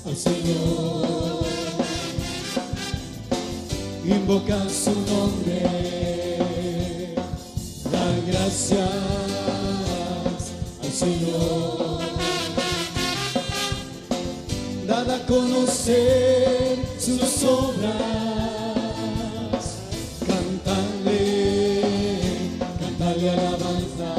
al Señor, invoca su nombre, da gracias al Señor, dad a conocer sus obras, cántale alabanza.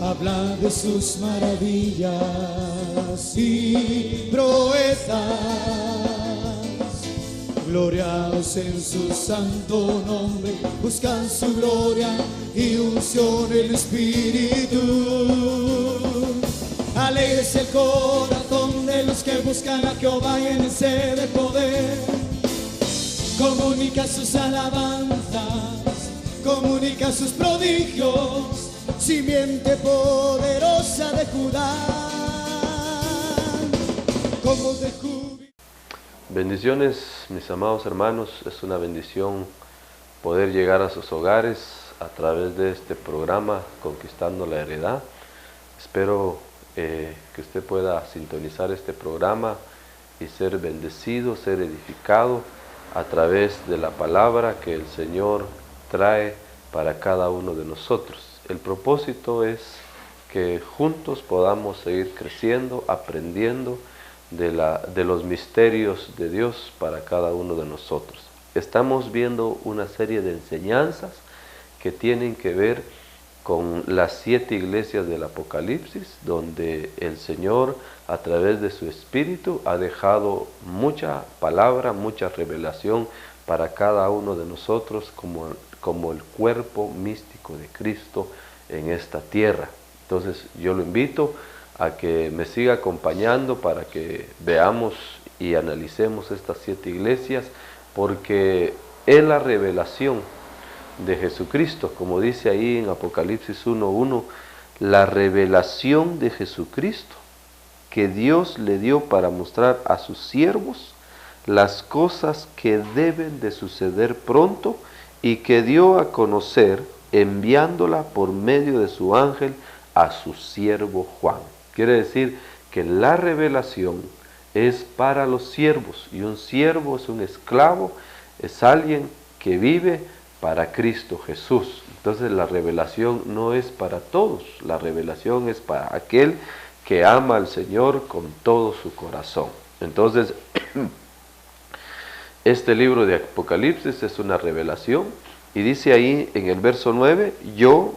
Habla de sus maravillas y proezas, gloriaos en su santo nombre, buscan su gloria y unción el Espíritu. Alegre es el corazón de los que buscan a Jehová y en sed de poder. Comunica sus alabanzas, comunica sus prodigios, simiente poderosa de Judá, como de júbilo. Bendiciones, mis amados hermanos. Es una bendición poder llegar a sus hogares a través de este programa Conquistando la Heredad. Espero que usted pueda sintonizar este programa y ser bendecido, ser edificado a través de la palabra que el Señor trae para cada uno de nosotros. El propósito es que juntos podamos seguir creciendo, aprendiendo de los misterios de Dios para cada uno de nosotros. Estamos viendo una serie de enseñanzas que tienen que ver con las 7 iglesias del Apocalipsis, donde el Señor a través de su Espíritu ha dejado mucha palabra, mucha revelación para cada uno de nosotros como el cuerpo místico de Cristo en esta tierra. Entonces yo lo invito a que me siga acompañando para que veamos y analicemos estas 7 iglesias, porque es la revelación de Jesucristo, como dice ahí en Apocalipsis 1:1, la revelación de Jesucristo que Dios le dio para mostrar a sus siervos las cosas que deben de suceder pronto y que dio a conocer enviándola por medio de su ángel a su siervo Juan. Quiere decir que la revelación es para los siervos, y un siervo es un esclavo, es alguien que vive para Cristo Jesús. Entonces la revelación no es para todos, la revelación es para aquel que ama al Señor con todo su corazón. Entonces este libro de Apocalipsis es una revelación, y dice ahí en el verso 9, yo,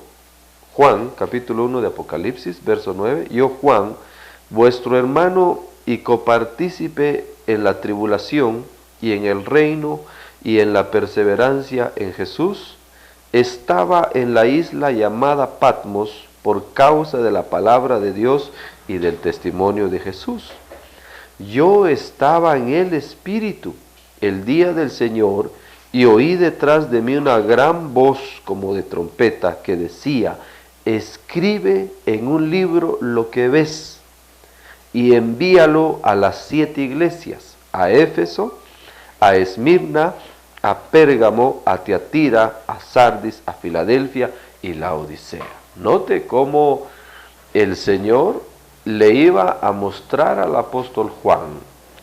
Juan, capítulo 1 de Apocalipsis, verso 9, yo, Juan, vuestro hermano y copartícipe en la tribulación y en el reino y en la perseverancia en Jesús, estaba en la isla llamada Patmos por causa de la palabra de Dios y del testimonio de Jesús. Yo estaba en el Espíritu el día del Señor y oí detrás de mí una gran voz como de trompeta que decía, escribe en un libro lo que ves y envíalo a las 7 iglesias, a Éfeso, a Esmirna, a Pérgamo, a Tiatira, a Sardis, a Filadelfia y Laodicea. Note cómo el Señor le iba a mostrar al apóstol Juan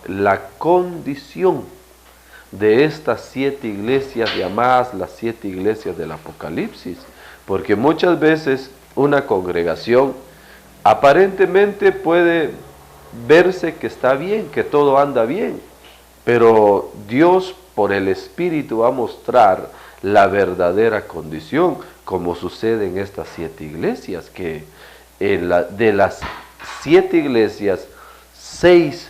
la condición de estas 7 iglesias llamadas las 7 iglesias del Apocalipsis, porque muchas veces una congregación aparentemente puede verse que está bien, que todo anda bien, pero Dios por el Espíritu va a mostrar la verdadera condición, como sucede en estas 7 iglesias, que de las 7 iglesias, 6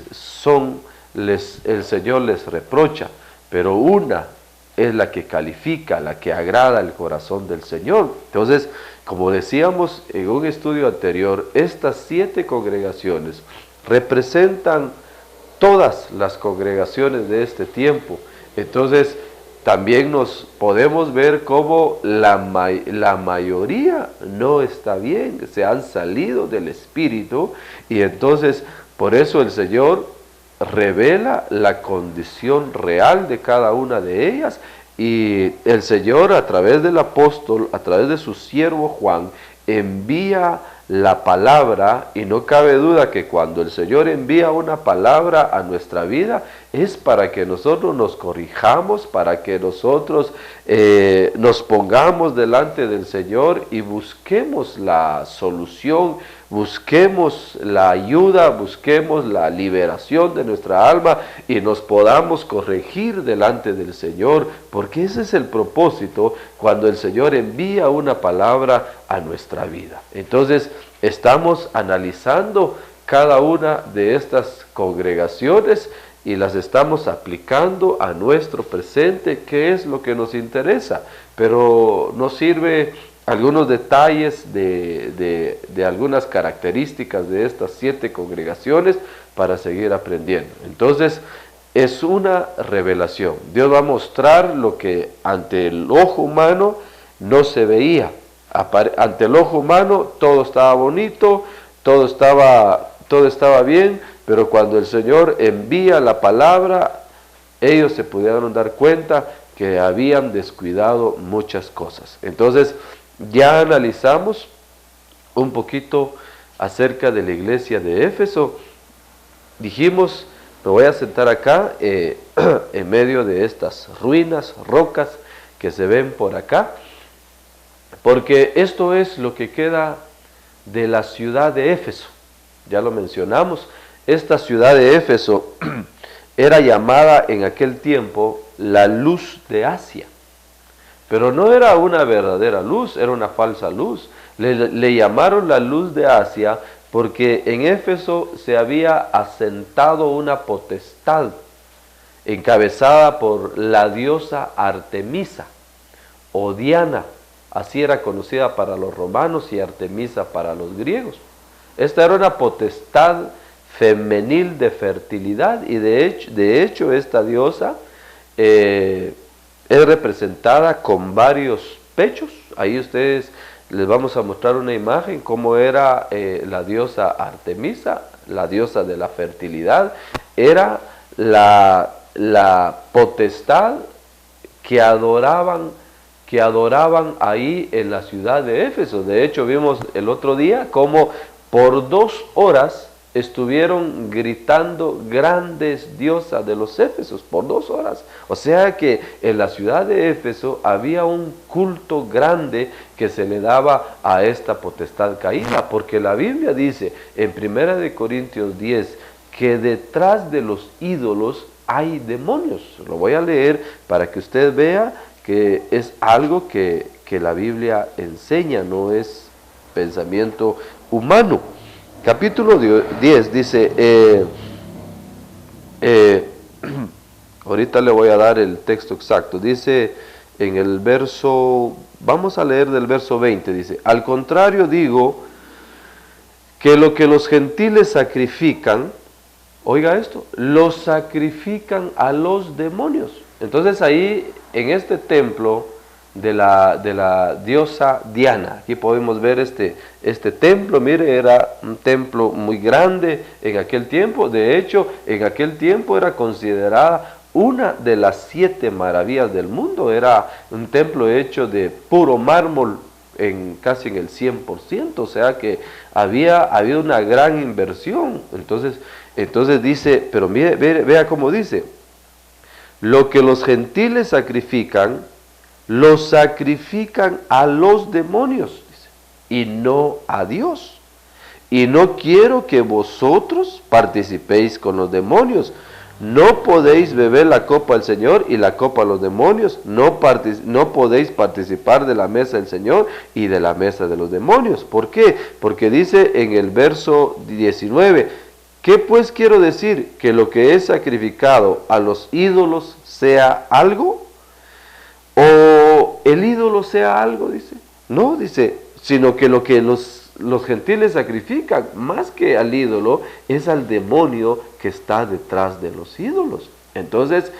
el Señor les reprocha, pero una es la que califica, la que agrada el corazón del Señor. Entonces, como decíamos en un estudio anterior, estas 7 congregaciones representan todas las congregaciones de este tiempo. Entonces, también nos podemos ver cómo la mayoría no está bien, se han salido del Espíritu, y entonces por eso el Señor revela la condición real de cada una de ellas, y el Señor a través del apóstol, a través de su siervo Juan, envía la palabra, y no cabe duda que cuando el Señor envía una palabra a nuestra vida es para que nosotros nos corrijamos, para que nosotros nos pongamos delante del Señor y busquemos la solución, busquemos la ayuda, busquemos la liberación de nuestra alma y nos podamos corregir delante del Señor, porque ese es el propósito cuando el Señor envía una palabra a nuestra vida. Entonces, estamos analizando cada una de estas congregaciones y las estamos aplicando a nuestro presente, que es lo que nos interesa, pero nos sirve algunos detalles de algunas características de estas 7 congregaciones para seguir aprendiendo. Entonces, es una revelación. Dios va a mostrar lo que ante el ojo humano no se veía. Ante el ojo humano todo estaba bonito, todo estaba bien, pero cuando el Señor envía la palabra, ellos se pudieron dar cuenta que habían descuidado muchas cosas. Entonces, ya analizamos un poquito acerca de la iglesia de Éfeso. Dijimos, me voy a sentar acá en medio de estas ruinas, rocas que se ven por acá, porque esto es lo que queda de la ciudad de Éfeso. Ya lo mencionamos, esta ciudad de Éfeso era llamada en aquel tiempo la luz de Asia. Pero no era una verdadera luz, era una falsa luz. Le llamaron la luz de Asia porque en Éfeso se había asentado una potestad encabezada por la diosa Artemisa o Diana. Así era conocida para los romanos y Artemisa para los griegos. Esta era una potestad femenil de fertilidad y de hecho esta diosa es representada con varios pechos. Ahí ustedes les vamos a mostrar una imagen cómo era la diosa Artemisa, la diosa de la fertilidad. Era la potestad que adoraban ahí en la ciudad de Éfeso. De hecho, vimos el otro día cómo por 2 horas estuvieron gritando grandes diosas de los Éfesos, por 2 horas. O sea que en la ciudad de Éfeso había un culto grande que se le daba a esta potestad caída, porque la Biblia dice en 1 Corintios 10 que detrás de los ídolos hay demonios. Lo voy a leer para que usted vea que es algo que la Biblia enseña, no es pensamiento humano. Capítulo 10 dice, ahorita le voy a dar el texto exacto, dice en el verso, vamos a leer del verso 20, dice, al contrario digo que lo que los gentiles sacrifican, oiga esto, los sacrifican a los demonios. Entonces ahí en este templo de la diosa Diana, aquí podemos ver este templo, mire, era un templo muy grande en aquel tiempo. De hecho, en aquel tiempo era considerada una de las 7 maravillas del mundo. Era un templo hecho de puro mármol casi en el 100%, o sea que había una gran inversión. Entonces dice, pero mire, vea cómo dice, lo que los gentiles sacrifican, los sacrifican a los demonios, dice, y no a Dios. Y no quiero que vosotros participéis con los demonios. No podéis beber la copa del Señor y la copa de los demonios. No podéis participar de la mesa del Señor y de la mesa de los demonios. ¿Por qué? Porque dice en el verso 19, ¿qué pues quiero decir? ¿Que lo que es sacrificado a los ídolos sea algo? ¿O el ídolo sea algo? Dice. No, dice, sino que lo que los gentiles sacrifican, más que al ídolo, es al demonio que está detrás de los ídolos. Entonces,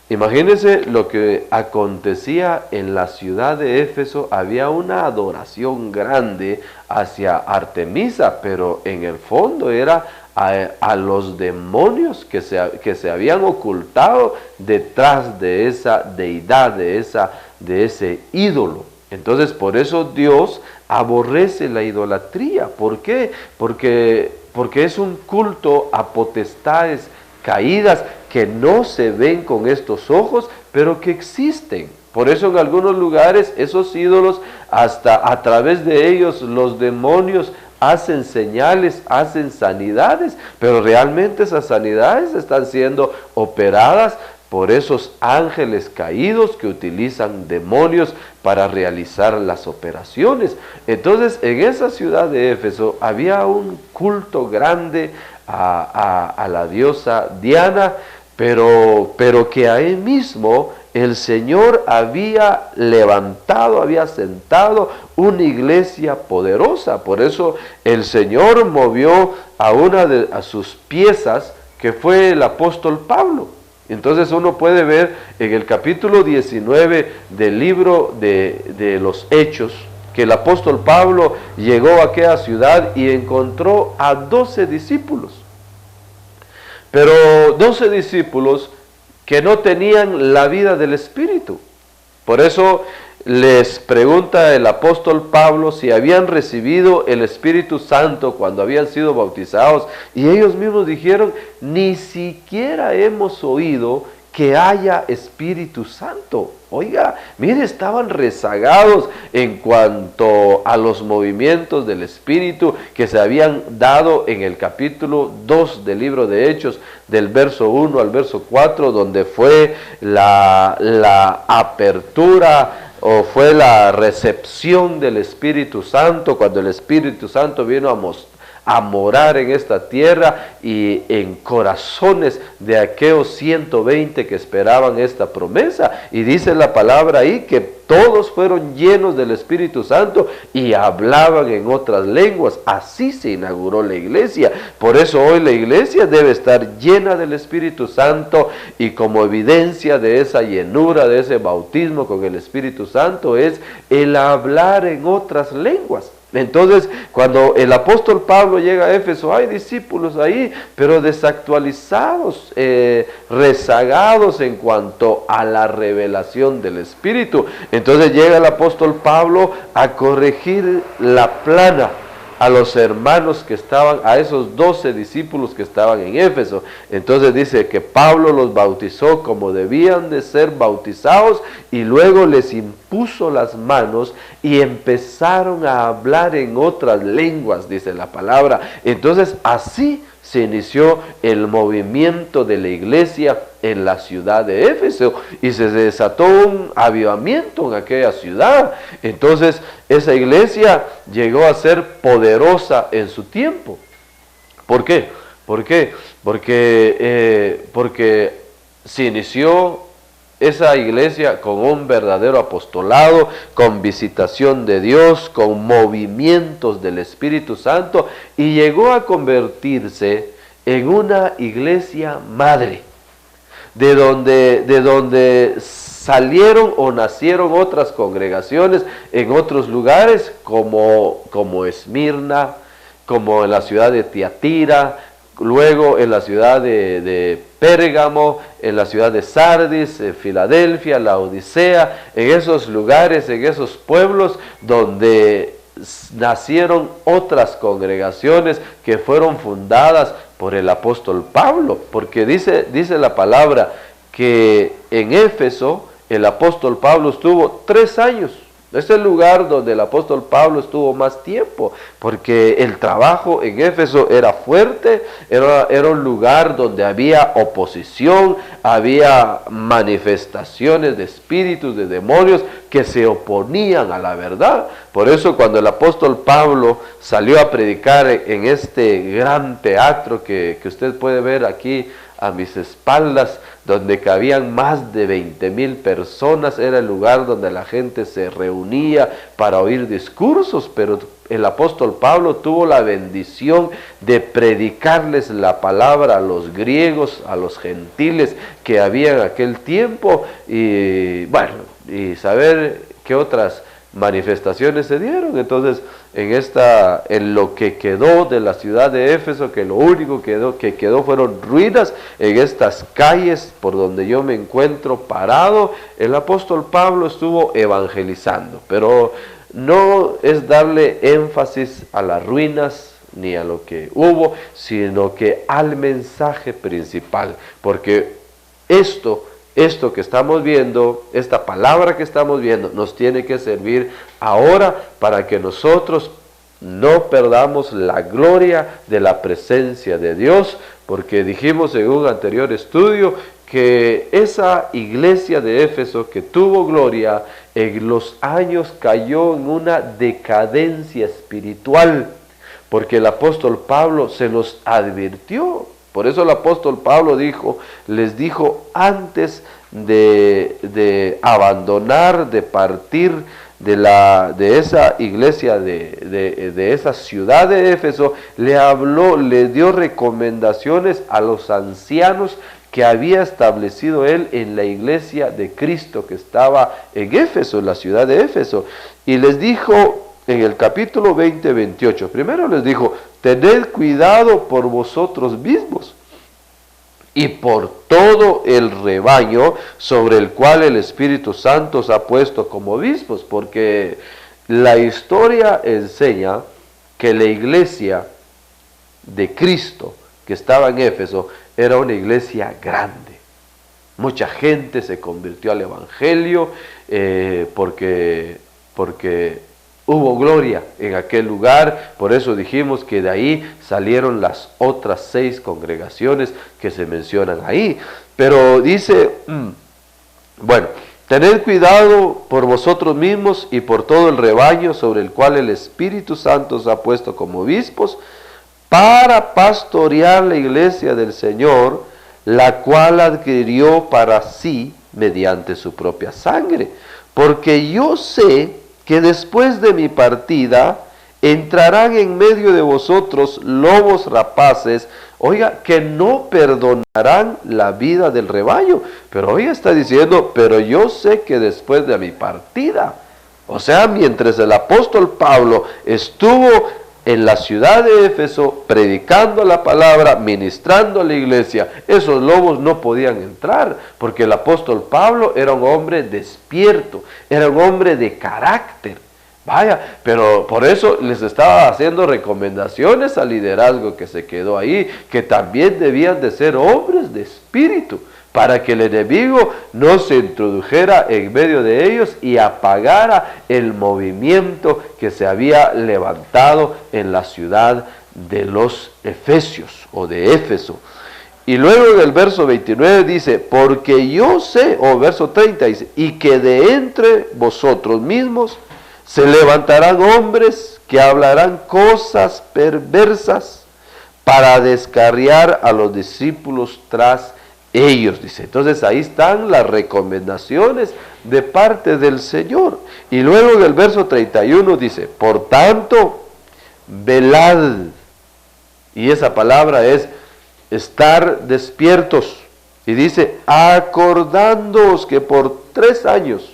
imagínense lo que acontecía en la ciudad de Éfeso. Había una adoración grande hacia Artemisa, pero en el fondo era a los demonios que se habían ocultado detrás de esa deidad, de ese ídolo. Entonces, por eso Dios aborrece la idolatría. ¿Por qué? Porque es un culto a potestades caídas que no se ven con estos ojos, pero que existen. Por eso en algunos lugares esos ídolos, hasta a través de ellos los demonios hacen señales, hacen sanidades, pero realmente esas sanidades están siendo operadas por esos ángeles caídos que utilizan demonios para realizar las operaciones. Entonces, en esa ciudad de Éfeso había un culto grande a la diosa Diana, pero que ahí mismo el Señor había levantado, había sentado una iglesia poderosa. Por eso el Señor movió a una de sus piezas, que fue el apóstol Pablo. Entonces uno puede ver en el capítulo 19 del libro de los Hechos, que el apóstol Pablo llegó a aquella ciudad y encontró a 12 discípulos. Pero 12 discípulos que no tenían la vida del Espíritu. Por eso les pregunta el apóstol Pablo si habían recibido el Espíritu Santo cuando habían sido bautizados, y ellos mismos dijeron: ni siquiera hemos oído que haya Espíritu Santo. Oiga, mire, estaban rezagados en cuanto a los movimientos del Espíritu que se habían dado en el capítulo 2 del libro de Hechos, del verso 1 al verso 4, donde fue la apertura o fue la recepción del Espíritu Santo, cuando el Espíritu Santo vino a morar en esta tierra y en corazones de aquellos 120 que esperaban esta promesa. Y dice la palabra ahí que todos fueron llenos del Espíritu Santo y hablaban en otras lenguas. Así se inauguró la iglesia. Por eso hoy la iglesia debe estar llena del Espíritu Santo, y como evidencia de esa llenura, de ese bautismo con el Espíritu Santo, es el hablar en otras lenguas. Entonces, cuando el apóstol Pablo llega a Éfeso, hay discípulos ahí, pero desactualizados, rezagados en cuanto a la revelación del Espíritu. Entonces llega el apóstol Pablo a corregir la plana a los hermanos que estaban, a esos 12 discípulos que estaban en Éfeso. Entonces dice que Pablo los bautizó como debían de ser bautizados, y luego les impuso las manos y empezaron a hablar en otras lenguas, dice la palabra. Entonces así se inició el movimiento de la iglesia en la ciudad de Éfeso, y se desató un avivamiento en aquella ciudad. Entonces esa iglesia llegó a ser poderosa en su tiempo. ¿Por qué? Porque se inició esa iglesia con un verdadero apostolado, con visitación de Dios, con movimientos del Espíritu Santo, y llegó a convertirse en una iglesia madre, de donde salieron o nacieron otras congregaciones en otros lugares, como Esmirna, como en la ciudad de Tiatira, luego en la ciudad de Pérgamo, en la ciudad de Sardis, en Filadelfia, la Odisea, en esos lugares, en esos pueblos donde nacieron otras congregaciones que fueron fundadas por el apóstol Pablo, porque dice la palabra que en Éfeso el apóstol Pablo estuvo 3 años. Es el lugar donde el apóstol Pablo estuvo más tiempo, porque el trabajo en Éfeso era fuerte, era un lugar donde había oposición, había manifestaciones de espíritus, de demonios que se oponían a la verdad. Por eso cuando el apóstol Pablo salió a predicar en este gran teatro que usted puede ver aquí a mis espaldas, donde cabían más de 20,000 personas, era el lugar donde la gente se reunía para oír discursos, pero el apóstol Pablo tuvo la bendición de predicarles la palabra a los griegos, a los gentiles que había en aquel tiempo, y bueno, y saber qué otras manifestaciones se dieron. Entonces en lo que quedó de la ciudad de Éfeso, que lo único que quedó fueron ruinas, en estas calles por donde yo me encuentro parado, el apóstol Pablo estuvo evangelizando. Pero no es darle énfasis a las ruinas ni a lo que hubo, sino que al mensaje principal, porque esto que estamos viendo, esta palabra que estamos viendo, nos tiene que servir ahora para que nosotros no perdamos la gloria de la presencia de Dios, porque dijimos en un anterior estudio que esa iglesia de Éfeso que tuvo gloria, en los años cayó en una decadencia espiritual, porque el apóstol Pablo se los advirtió. Por eso el apóstol Pablo les dijo antes de abandonar, de partir de esa iglesia, de esa ciudad de Éfeso, le dio recomendaciones a los ancianos que había establecido él en la iglesia de Cristo que estaba en Éfeso, en la ciudad de Éfeso. Y les dijo en el capítulo 28, primero les dijo: tened cuidado por vosotros mismos y por todo el rebaño sobre el cual el Espíritu Santo os ha puesto como obispos, porque la historia enseña que la iglesia de Cristo que estaba en Éfeso era una iglesia grande. Mucha gente se convirtió al Evangelio porque hubo gloria en aquel lugar. Por eso dijimos que de ahí salieron las otras 6 congregaciones que se mencionan ahí. Pero dice, bueno, tened cuidado por vosotros mismos y por todo el rebaño sobre el cual el Espíritu Santo os ha puesto como obispos, para pastorear la iglesia del Señor, la cual adquirió para sí mediante su propia sangre. Porque yo sé que después de mi partida entrarán en medio de vosotros lobos rapaces, oiga, que no perdonarán la vida del rebaño. Pero oiga, está diciendo, pero yo sé que después de mi partida, o sea, mientras el apóstol Pablo estuvo en la ciudad de Éfeso predicando la palabra, ministrando a la iglesia, esos lobos no podían entrar, porque el apóstol Pablo era un hombre despierto, era un hombre de carácter. Vaya, pero por eso les estaba haciendo recomendaciones al liderazgo que se quedó ahí, que también debían de ser hombres de espíritu, para que el enemigo no se introdujera en medio de ellos y apagara el movimiento que se había levantado en la ciudad de los Efesios o de Éfeso. Y luego en el verso 29 dice, porque yo sé, o verso 30 dice, y que de entre vosotros mismos se levantarán hombres que hablarán cosas perversas para descarriar a los discípulos tras ellos, dice. Entonces ahí están las recomendaciones de parte del Señor. Y luego en el verso 31 dice, por tanto, velad. Y esa palabra es estar despiertos. Y dice, acordándoos que por 3 años,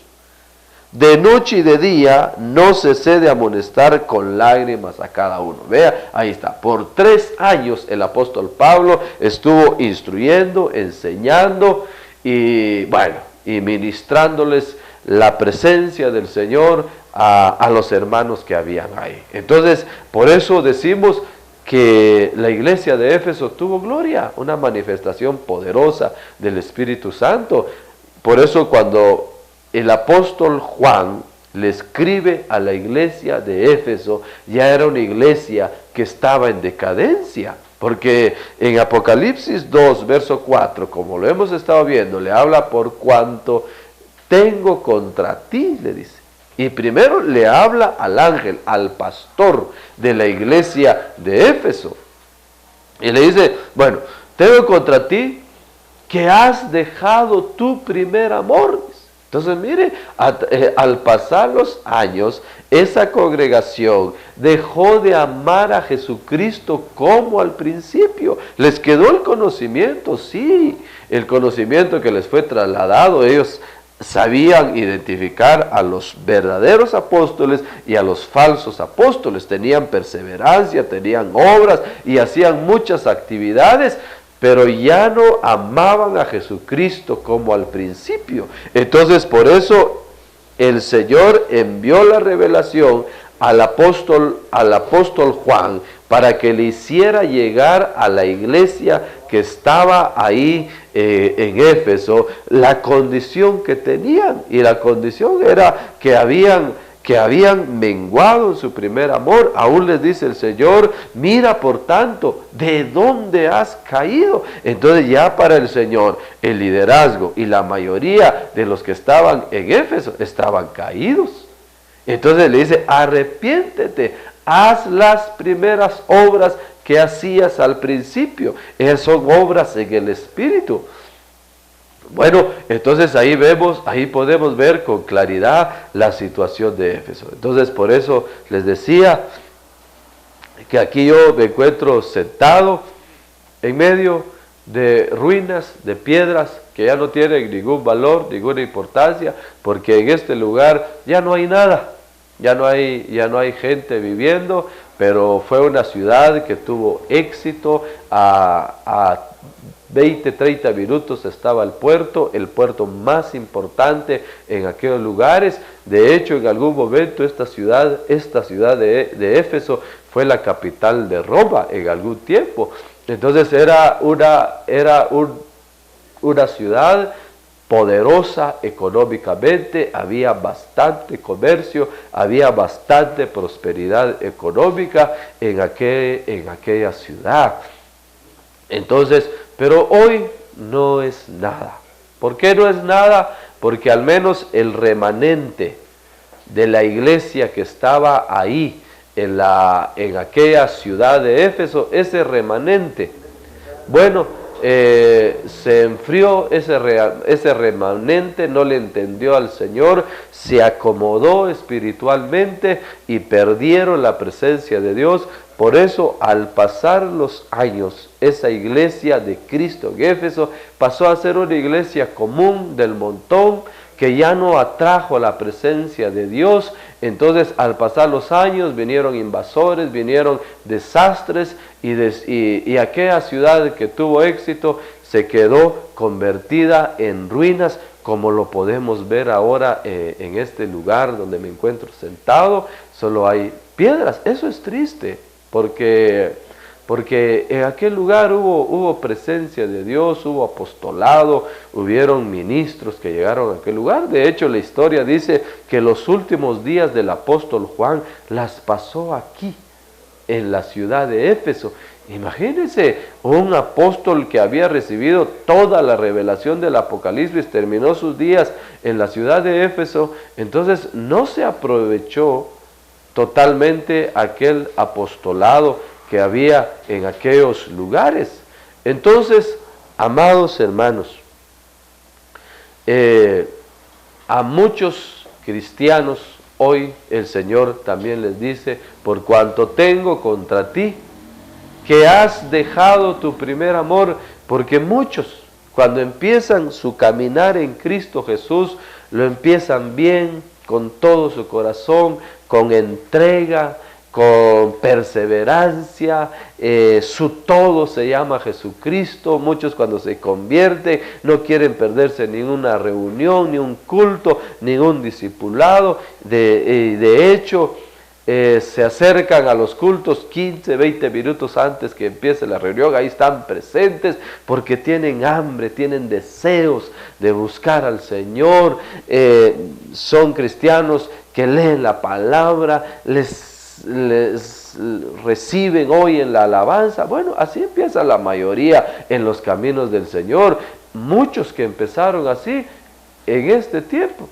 de noche y de día, no cesé de amonestar con lágrimas a cada uno. Vea, ahí está. Por 3 años el apóstol Pablo estuvo instruyendo, enseñando y, bueno, y ministrándoles la presencia del Señor a los hermanos que habían ahí. Entonces, por eso decimos que la iglesia de Éfeso tuvo gloria, una manifestación poderosa del Espíritu Santo. Por eso cuando el apóstol Juan le escribe a la iglesia de Éfeso, ya era una iglesia que estaba en decadencia, porque en Apocalipsis 2, verso 4, como lo hemos estado viendo, le habla por cuanto tengo contra ti, le dice. Y primero le habla al ángel, al pastor de la iglesia de Éfeso. Y le dice, bueno, tengo contra ti que has dejado tu primer amor. Entonces mire, al pasar los años, esa congregación dejó de amar a Jesucristo como al principio. Les quedó el conocimiento, sí, el conocimiento que les fue trasladado. Ellos sabían identificar a los verdaderos apóstoles y a los falsos apóstoles. Tenían perseverancia, tenían obras y hacían muchas actividades, pero ya no amaban a Jesucristo como al principio. Entonces por eso el Señor envió la revelación al apóstol Juan para que le hiciera llegar a la iglesia que estaba ahí en Éfeso la condición que tenían, y la condición era que habían menguado en su primer amor. Aún les dice el Señor: mira por tanto, ¿de dónde has caído? Entonces ya para el Señor el liderazgo y la mayoría de los que estaban en Éfeso estaban caídos. Entonces le dice: arrepiéntete, haz las primeras obras que hacías al principio. Esas son obras en el Espíritu. Bueno, entonces ahí podemos ver con claridad la situación de Éfeso. Entonces por eso les decía que aquí yo me encuentro sentado en medio de ruinas, de piedras que ya no tienen ningún valor, ninguna importancia, porque en este lugar ya no hay nada, ya no hay gente viviendo, pero fue una ciudad que tuvo éxito. A 20, 30 minutos estaba el puerto más importante en aquellos lugares. De hecho, en algún momento esta ciudad de Éfeso fue la capital de Roma en algún tiempo. Entonces era una ciudad poderosa económicamente, había bastante comercio, había bastante prosperidad económica en aquella ciudad. Entonces, pero hoy no es nada. ¿Por qué no es nada? Porque al menos el remanente de la iglesia que estaba ahí, en aquella ciudad de Éfeso, ese remanente, bueno, se enfrió, ese remanente no le entendió al Señor, se acomodó espiritualmente y perdieron la presencia de Dios. Por eso, al pasar los años, esa iglesia de Cristo en Éfeso pasó a ser una iglesia común del montón, que ya no atrajo la presencia de Dios. Entonces, al pasar los años, vinieron invasores, vinieron desastres, y aquella ciudad que tuvo éxito se quedó convertida en ruinas, como lo podemos ver ahora en este lugar donde me encuentro sentado. Solo hay piedras. Eso es triste, porque en aquel lugar hubo presencia de Dios, hubo apostolado, hubieron ministros que llegaron a aquel lugar. De hecho, la historia dice que los últimos días del apóstol Juan las pasó aquí, en la ciudad de Éfeso. Imagínense, un apóstol que había recibido toda la revelación del Apocalipsis, terminó sus días en la ciudad de Éfeso. Entonces no se aprovechó totalmente aquel apostolado que había en aquellos lugares. Entonces, amados hermanos, a muchos cristianos hoy el Señor también les dice: por cuanto tengo contra ti, que has dejado tu primer amor. Porque muchos, cuando empiezan su caminar en Cristo Jesús, lo empiezan bien, con todo su corazón, con entrega, con perseverancia, su todo se llama Jesucristo. Muchos, cuando se convierten, no quieren perderse ninguna reunión, ni un culto, ningún discipulado. De hecho, se acercan a los cultos 15, 20 minutos antes que empiece la reunión. Ahí están presentes porque tienen hambre, tienen deseos de buscar al Señor. Son cristianos que leen la palabra, les reciben hoy en la alabanza. Bueno, así empieza la mayoría en los caminos del Señor. Muchos que empezaron así en este tiempo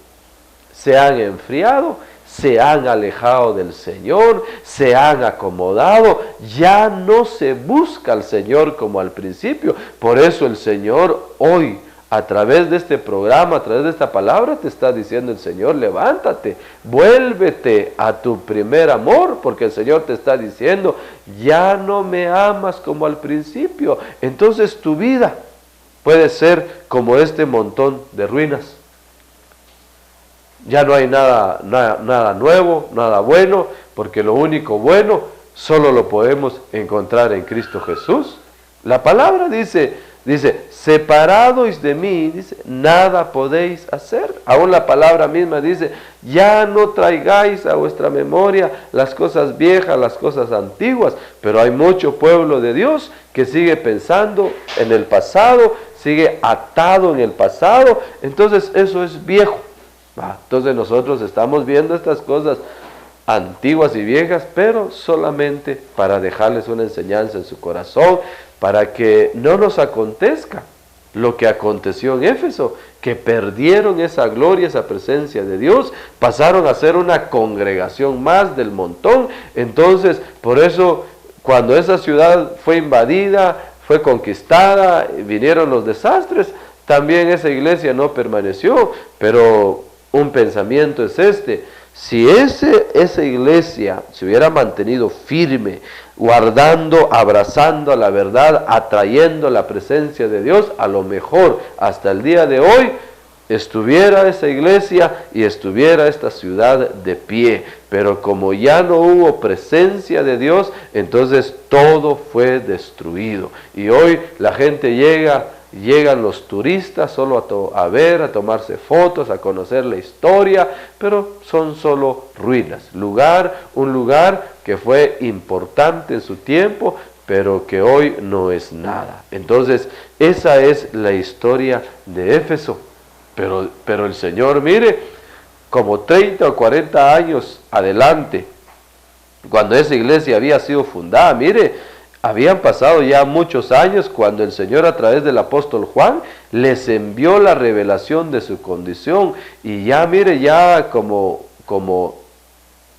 se han enfriado, se han alejado del Señor, se han acomodado, ya no se busca al Señor como al principio. Por eso el Señor hoy, a través de este programa, a través de esta palabra, te está diciendo el Señor: levántate, vuélvete a tu primer amor, porque el Señor te está diciendo: ya no me amas como al principio. Entonces tu vida puede ser como este montón de ruinas. Ya no hay nada nuevo, nada bueno, porque lo único bueno solo lo podemos encontrar en Cristo Jesús. La palabra dice: Dice, separados de mí, dice, nada podéis hacer. Aún la palabra misma dice, ya no traigáis a vuestra memoria las cosas viejas, las cosas antiguas. Pero hay mucho pueblo de Dios que sigue pensando en el pasado, sigue atado en el pasado. Entonces eso es viejo. Entonces nosotros estamos viendo estas cosas antiguas y viejas, pero solamente para dejarles una enseñanza en su corazón, para que no nos acontezca lo que aconteció en Éfeso, que perdieron esa gloria, esa presencia de Dios, pasaron a ser una congregación más del montón. Entonces, por eso, cuando esa ciudad fue invadida, fue conquistada, vinieron los desastres, también esa iglesia no permaneció. Pero un pensamiento es este: si esa iglesia se hubiera mantenido firme, guardando, abrazando a la verdad, atrayendo la presencia de Dios, a lo mejor hasta el día de hoy estuviera esa iglesia y estuviera esta ciudad de pie. Pero como ya no hubo presencia de Dios, entonces todo fue destruido. Y hoy la gente llegan los turistas solo a ver, a tomarse fotos, a conocer la historia, pero son solo ruinas. Un lugar que fue importante en su tiempo, pero que hoy no es nada. Entonces, esa es la historia de Éfeso. Pero el Señor, mire, como 30 o 40 años adelante, cuando esa iglesia había sido fundada, mire, habían pasado ya muchos años cuando el Señor, a través del apóstol Juan, les envió la revelación de su condición. Y ya, mire, ya como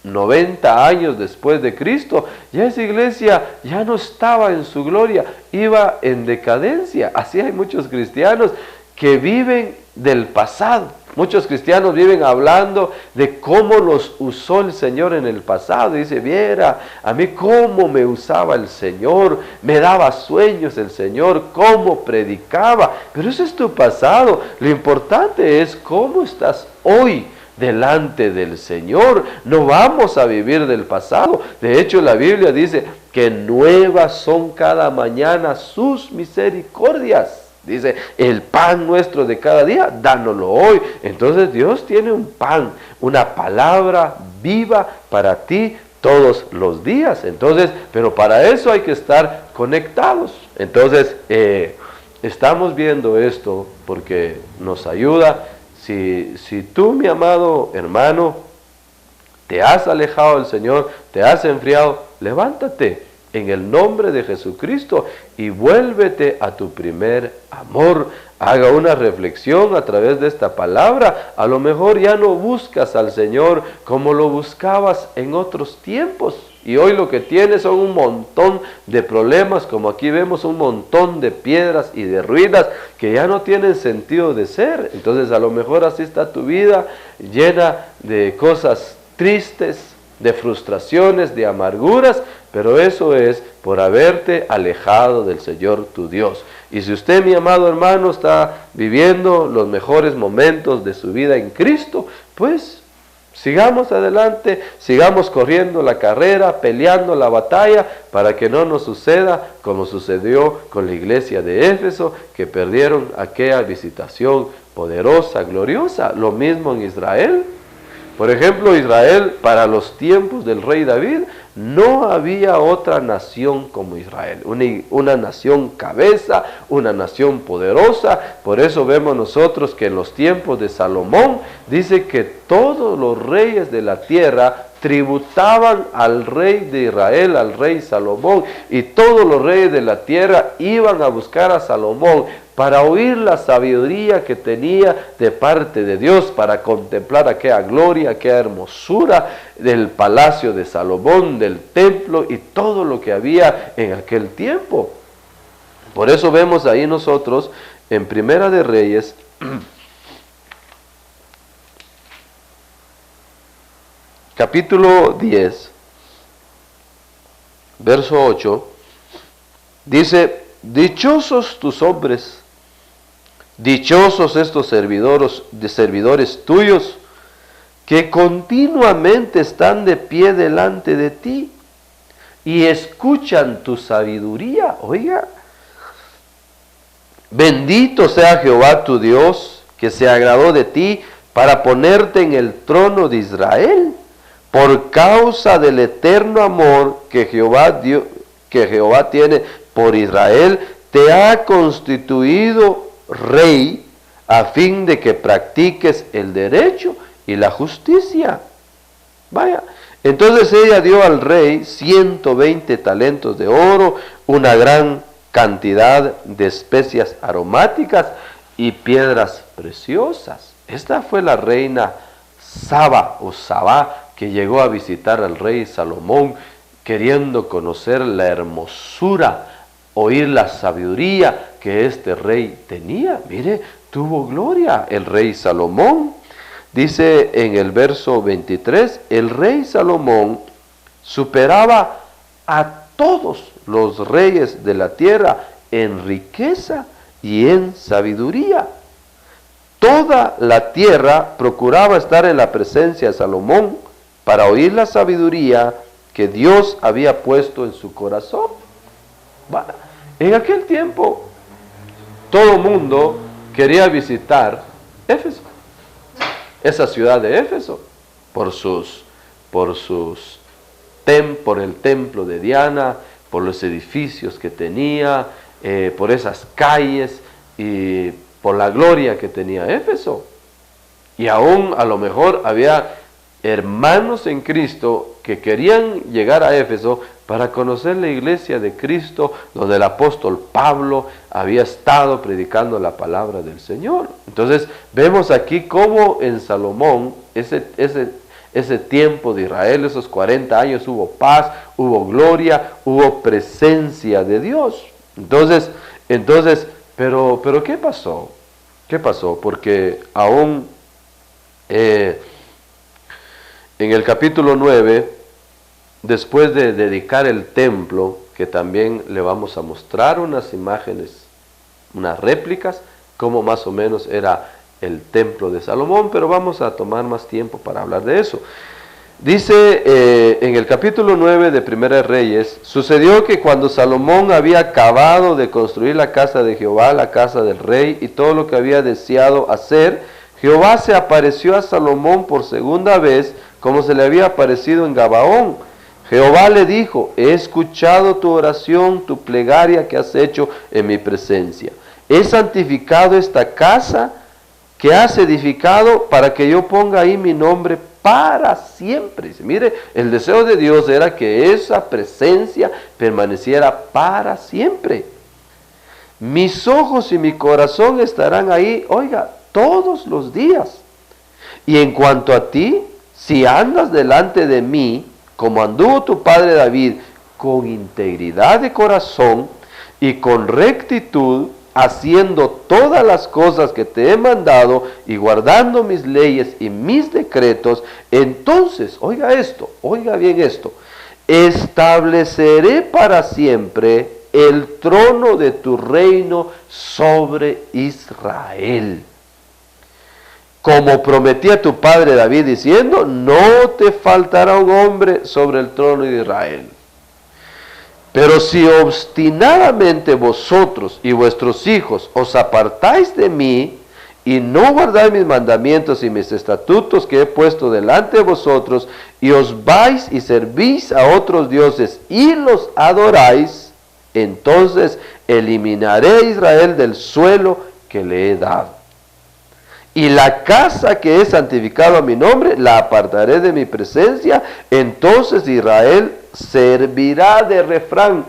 90 años después de Cristo, ya esa iglesia ya no estaba en su gloria, iba en decadencia. Así hay muchos cristianos que viven del pasado. Muchos cristianos viven hablando de cómo los usó el Señor en el pasado. Y dice, viera a mí cómo me usaba el Señor, me daba sueños el Señor, cómo predicaba. Pero eso es tu pasado. Lo importante es cómo estás hoy delante del Señor. No vamos a vivir del pasado. De hecho, la Biblia dice que nuevas son cada mañana sus misericordias. Dice, el pan nuestro de cada día, dánoslo hoy. Entonces Dios tiene un pan, una palabra viva para ti todos los días. Entonces, pero para eso hay que estar conectados. Entonces, estamos viendo esto porque nos ayuda. Si tú, mi amado hermano, te has alejado del Señor, te has enfriado, levántate en el nombre de Jesucristo y vuélvete a tu primer amor. Haga una reflexión a través de esta palabra. A lo mejor ya no buscas al Señor como lo buscabas en otros tiempos. Y hoy lo que tienes son un montón de problemas, como aquí vemos un montón de piedras y de ruinas que ya no tienen sentido de ser. Entonces a lo mejor así está tu vida, llena de cosas tristes, de frustraciones, de amarguras, pero eso es por haberte alejado del Señor tu Dios. Y si usted, mi amado hermano, está viviendo los mejores momentos de su vida en Cristo, pues sigamos adelante, sigamos corriendo la carrera, peleando la batalla, para que no nos suceda como sucedió con la iglesia de Éfeso, que perdieron aquella visitación poderosa, gloriosa. Lo mismo en Israel. Por ejemplo, Israel, para los tiempos del rey David, no había otra nación como Israel, una nación cabeza, una nación poderosa. Por eso vemos nosotros que en los tiempos de Salomón, dice que todos los reyes de la tierra tributaban al rey de Israel, al rey Salomón, y todos los reyes de la tierra iban a buscar a Salomón para oír la sabiduría que tenía de parte de Dios, para contemplar aquella gloria, aquella hermosura del palacio de Salomón, del templo y todo lo que había en aquel tiempo. Por eso vemos ahí nosotros en Primera de Reyes, capítulo 10, verso 8, dice, dichosos tus hombres, dichosos estos servidores tuyos, que continuamente están de pie delante de ti y escuchan tu sabiduría. Oiga, Bendito sea Jehová tu Dios, que se agradó de ti para ponerte en el trono de Israel, por causa del eterno amor que Jehová tiene por Israel, te ha constituido rey a fin de que practiques el derecho y la justicia. Vaya, entonces ella dio al rey 120 talentos de oro, una gran cantidad de especias aromáticas y piedras preciosas. Esta fue la reina Saba o Sabá, que llegó a visitar al rey Salomón, queriendo conocer la hermosura, oír la sabiduría que este rey tenía. Mire, tuvo gloria el rey Salomón. Dice en el verso 23, el rey Salomón superaba a todos los reyes de la tierra en riqueza y en sabiduría. Toda la tierra procuraba estar en la presencia de Salomón para oír la sabiduría que Dios había puesto en su corazón. Bueno, en aquel tiempo, todo mundo quería visitar Éfeso, esa ciudad de Éfeso, por el templo de Diana, por los edificios que tenía, por esas calles y por la gloria que tenía Éfeso. Y aún a lo mejor había hermanos en Cristo que querían llegar a Éfeso para conocer la iglesia de Cristo, donde el apóstol Pablo había estado predicando la palabra del Señor. Entonces vemos aquí cómo en Salomón, ese tiempo de Israel, esos 40 años, hubo paz, hubo gloria, hubo presencia de Dios. Entonces, pero ¿qué pasó? ¿Qué pasó? Porque aún en el capítulo 9, después de dedicar el templo, que también le vamos a mostrar unas imágenes, unas réplicas, como más o menos era el templo de Salomón, pero vamos a tomar más tiempo para hablar de eso. Dice en el capítulo 9 de Primera de Reyes, sucedió que cuando Salomón había acabado de construir la casa de Jehová, la casa del rey y todo lo que había deseado hacer, Jehová se apareció a Salomón por segunda vez, como se le había aparecido en Gabaón. Jehová le dijo, he escuchado tu oración, tu plegaria que has hecho en mi presencia. He santificado esta casa que has edificado para que yo ponga ahí mi nombre para siempre. Mire, el deseo de Dios era que esa presencia permaneciera para siempre. Mis ojos y mi corazón estarán ahí, oiga, todos los días. Y en cuanto a ti, si andas delante de mí, como anduvo tu padre David, con integridad de corazón y con rectitud, haciendo todas las cosas que te he mandado y guardando mis leyes y mis decretos, entonces, oiga esto, oiga bien esto, estableceré para siempre el trono de tu reino sobre Israel. Como prometía tu padre David diciendo, no te faltará un hombre sobre el trono de Israel. Pero si obstinadamente vosotros y vuestros hijos os apartáis de mí y no guardáis mis mandamientos y mis estatutos que he puesto delante de vosotros y os vais y servís a otros dioses y los adoráis, entonces eliminaré a Israel del suelo que le he dado. Y la casa que he santificado a mi nombre, la apartaré de mi presencia. Entonces Israel servirá de refrán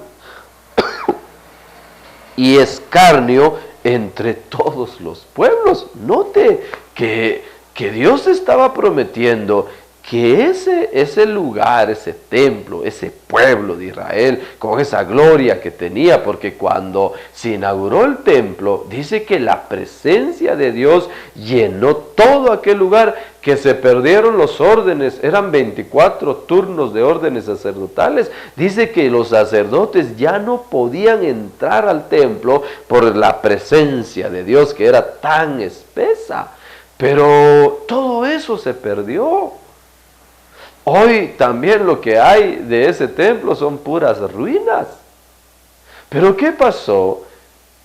y escarnio entre todos los pueblos. Note que Dios estaba prometiendo que ese lugar, ese templo, ese pueblo de Israel, con esa gloria que tenía, porque cuando se inauguró el templo, dice que la presencia de Dios llenó todo aquel lugar, que se perdieron los órdenes, eran 24 turnos de órdenes sacerdotales. Dice que los sacerdotes ya no podían entrar al templo por la presencia de Dios, que era tan espesa, pero todo eso se perdió. Hoy también lo que hay de ese templo son puras ruinas. Pero ¿qué pasó?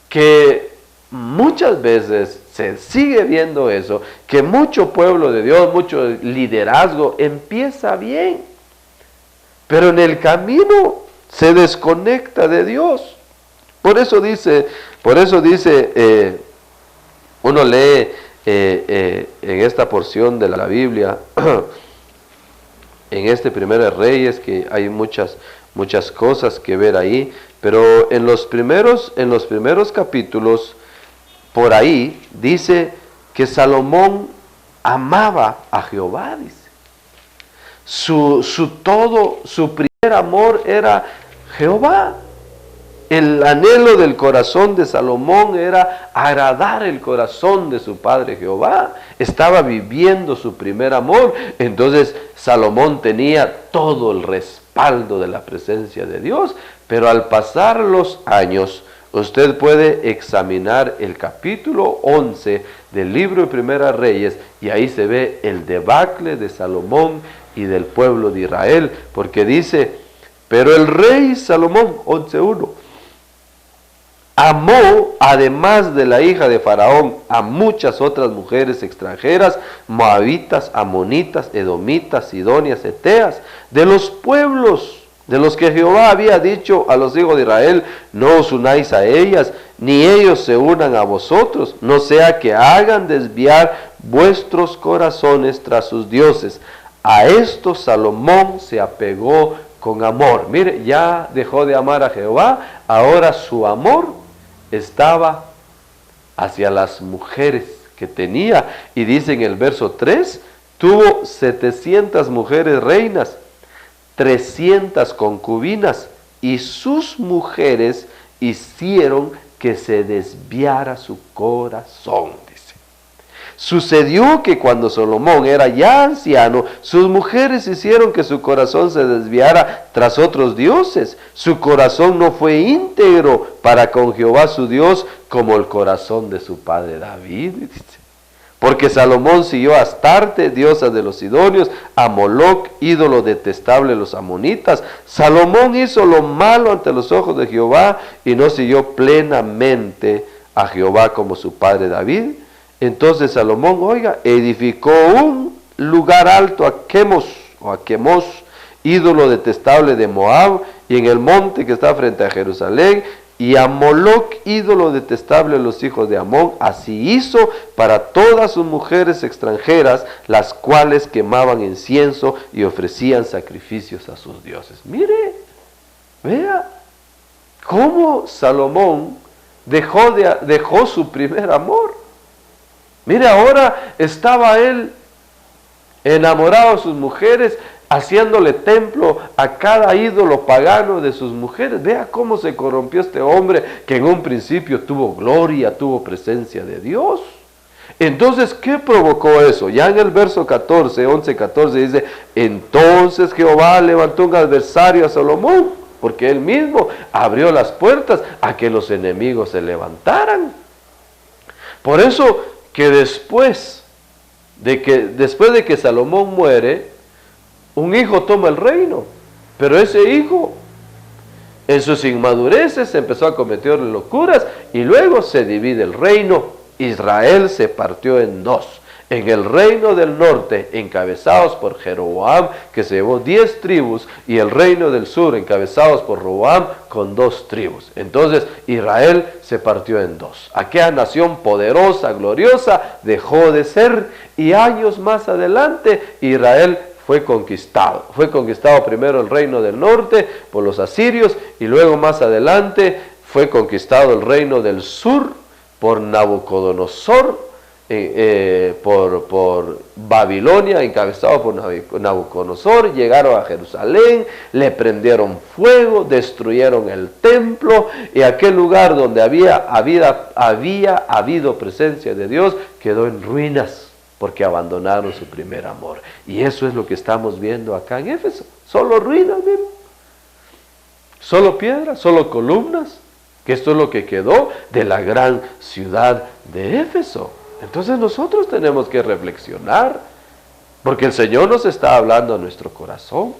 Que muchas veces se sigue viendo eso, que mucho pueblo de Dios, mucho liderazgo empieza bien, pero en el camino se desconecta de Dios. Por eso dice, uno lee en esta porción de la Biblia, en este Primero de Reyes, que hay muchas cosas que ver ahí, pero en los primeros capítulos, por ahí, dice que Salomón amaba a Jehová, dice. Su primer amor era Jehová. El anhelo del corazón de Salomón era agradar el corazón de su padre Jehová. Estaba viviendo su primer amor. Entonces Salomón tenía todo el respaldo de la presencia de Dios. Pero al pasar los años, usted puede examinar el capítulo 11 del libro de Primera Reyes y ahí se ve el debacle de Salomón y del pueblo de Israel. Porque dice, pero el rey Salomón, 11:1, amó, además de la hija de Faraón, a muchas otras mujeres extranjeras, moabitas, amonitas, edomitas, sidonias, eteas, de los pueblos de los que Jehová había dicho a los hijos de Israel, no os unáis a ellas, ni ellos se unan a vosotros, no sea que hagan desviar vuestros corazones tras sus dioses. A esto Salomón se apegó con amor. Mire, ya dejó de amar a Jehová, ahora su amor estaba hacia las mujeres que tenía. Y dice en el verso 3, tuvo 700 mujeres reinas, 300 concubinas, y sus mujeres hicieron que se desviara su corazón, dice. Sucedió que cuando Salomón era ya anciano, sus mujeres hicieron que su corazón se desviara tras otros dioses. Su corazón no fue íntegro para con Jehová su Dios como el corazón de su padre David, dice. Porque Salomón siguió a Astarte, diosa de los sidonios, a Moloc, ídolo detestable de los amonitas. Salomón hizo lo malo ante los ojos de Jehová y no siguió plenamente a Jehová como su padre David. Entonces Salomón, oiga, edificó un lugar alto a Quemos, ídolo detestable de Moab, y en el monte que está frente a Jerusalén, y a Moloc, ídolo detestable de los hijos de Amón. Así hizo para todas sus mujeres extranjeras, las cuales quemaban incienso y ofrecían sacrificios a sus dioses. Mire, vea cómo Salomón dejó su primer amor. Mire, ahora estaba él enamorado de sus mujeres, haciéndole templo a cada ídolo pagano de sus mujeres. Vea cómo se corrompió este hombre que en un principio tuvo gloria, tuvo presencia de Dios. Entonces, ¿qué provocó eso? Ya en el verso 11:14 dice, entonces Jehová levantó un adversario a Salomón, porque él mismo abrió las puertas a que los enemigos se levantaran. Por eso que después de que Salomón muere, un hijo toma el reino, pero ese hijo en sus inmadureces se empezó a cometer locuras y luego se divide el reino. Israel se partió en dos. En el reino del norte, encabezados por Jeroboam, que se llevó 10 tribus, y el reino del sur, encabezados por Roboam, con 2 tribus. Entonces Israel se partió en dos. Aquella nación poderosa, gloriosa, dejó de ser, y años más adelante Israel fue conquistado. Fue conquistado primero el reino del norte por los asirios, y luego más adelante fue conquistado el reino del sur por Nabucodonosor, por Babilonia, encabezado por Nabucodonosor. Llegaron a Jerusalén, le prendieron fuego, destruyeron el templo, y aquel lugar donde había habido presencia de Dios quedó en ruinas, porque abandonaron su primer amor. Y eso es lo que estamos viendo acá en Éfeso. Solo ruinas, miren. Solo piedras, solo columnas. Que esto es lo que quedó de la gran ciudad de Éfeso. Entonces nosotros tenemos que reflexionar, porque el Señor nos está hablando a nuestro corazón.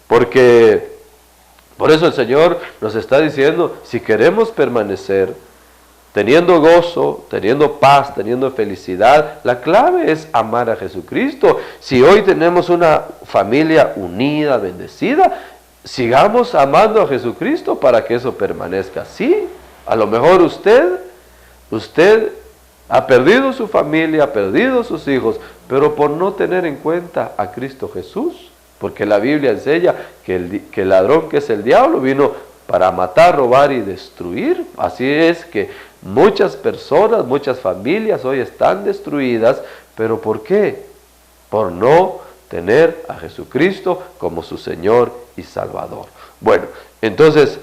Por eso el Señor nos está diciendo, si queremos permanecer, teniendo gozo, teniendo paz, teniendo felicidad. La clave es amar a Jesucristo. Si hoy tenemos una familia unida, bendecida, sigamos amando a Jesucristo para que eso permanezca así. A lo mejor usted ha perdido su familia, ha perdido sus hijos, pero por no tener en cuenta a Cristo Jesús, porque la Biblia enseña que el ladrón, que es el diablo, vino para matar, robar y destruir. Así es que muchas personas, muchas familias hoy están destruidas, pero ¿por qué? Por no tener a Jesucristo como su Señor y Salvador. Bueno, entonces